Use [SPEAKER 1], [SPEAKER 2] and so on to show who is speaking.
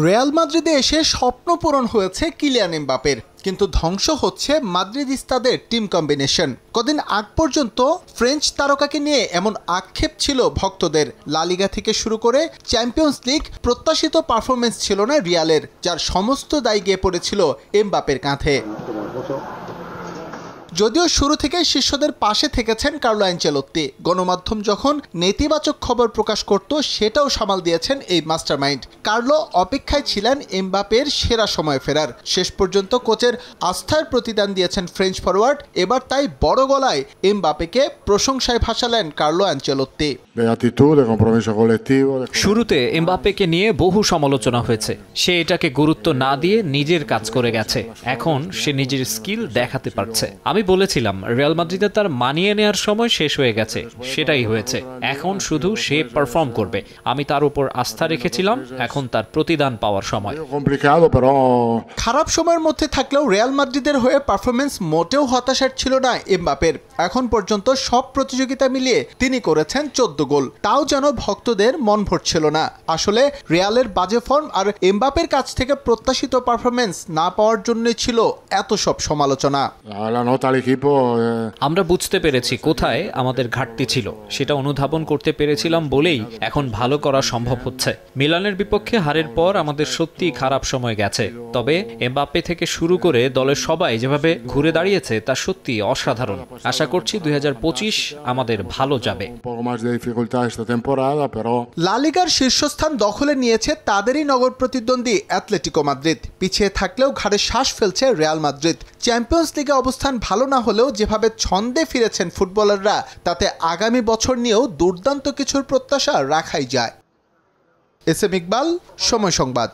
[SPEAKER 1] Real মাদ্রিদে এসে স্বপ্ন পূরণ হয়েছে কিলিয়ান এমবাপের, কিন্তু ধ্বংস হচ্ছে মাদ্রিদিস্তাদের টিম কম্বিনেশন। কদিন আগ পর্যন্ত ফ্রেঞ্চ তারকাকে নিয়ে এমন আক্ষেপ ছিল ভক্তদের। লা লিগা থেকে শুরু করে চ্যাম্পিয়ন্স লিগ প্রত্যাশিত পারফরমেন্স ছিল না রিয়ালের, যার সমস্ত দায় গিয়ে পড়েছিল এমবাপের কাঁধে। যদিও শুরু থেকেই শিষ্যদের পাশে থেকেছেন কার্লো আনচেলত্তি। গণমাধ্যম যখন নেতিবাচক খবর প্রকাশ করত, সেটাও সামাল দিয়েছেন এই মাস্টারমাইন্ড। কার্লো অপেক্ষায় ছিলেন এমবাপের সেরা সময় ফেরার। শেষ পর্যন্ত কোচের আস্থার প্রতিদান দিয়েছেন ফ্রেঞ্চ ফরওয়ার্ড। এবার তাই বড় গলায় এমবাপেকে প্রশংসায় ভাসালেন কার্লো আনচেলত্তি।
[SPEAKER 2] শুরুতে এমবাপ্পেকে নিয়ে বহু সমালোচনা হয়েছে। সে এটাকে গুরুত্ব না দিয়ে নিজের কাজ করে গেছে। এখন সে নিজের স্কিল দেখাতে পারছে। আমি বলেছিলাম রিয়াল মাদ্রিদে তার মানিয়ে নেওয়ার সময় শেষ হয়ে গেছে, সেটাই হয়েছে। এখন শুধু সে পারফর্ম করবে। আমি তার উপর আস্থা রেখেছিলাম, এখন তার প্রতিদান পাওয়ার সময়।
[SPEAKER 1] খারাপ সময়ের মধ্যে থাকলেও রিয়াল মাদ্রিদের হয়ে পারফরমেন্স মোটেও হতাশার ছিল না এমবাপের। এখন পর্যন্ত সব প্রতিযোগিতা মিলিয়ে তিনি করেছেন 14 গোল, তাও যেন ভক্তদের মন ভরছিল না। আসলে রিয়ালের বাজে ফর্ম আর এমবাপের কাছ থেকে প্রত্যাশিত পারফরমেন্স না পাওয়ার জন্য ছিল এত সব সমালোচনা।
[SPEAKER 2] আমরা বুঝতে পেরেছি কোথায় আমাদের ঘাটতি ছিল, সেটা অনুধাবন করতে পেরেছিলাম বলেই এখন ভালো করা সম্ভব হচ্ছে। মিলানের বিপক্ষে হারের পর আমাদের সত্যি খারাপ সময় গেছে, তবে এমবাপ্পে থেকে শুরু করে দলের সবাই যেভাবে ঘুরে দাঁড়িয়েছে তা সত্যি অসাধারণ। আশা করছি 2025 আমাদের ভালো যাবে।
[SPEAKER 1] লা লিগার শীর্ষস্থান দখলে নিয়েছে তাদেরই নগর প্রতিদ্বন্দ্বী অ্যাটলেটিকো মাদ্রিদ। পিছিয়ে থাকলেও ঘাড়ে শ্বাস ফেলছে রিয়াল মাদ্রিদ। চ্যাম্পিয়ন্স লিগে অবস্থান ভালো না হলেও যেভাবে ছন্দে ফিরেছেন ফুটবলাররা, তাতে আগামী বছর নিয়েও দুর্দান্ত কিছুর প্রত্যাশা রাখাই যায়। এস এম ইকবাল, সময় সংবাদ।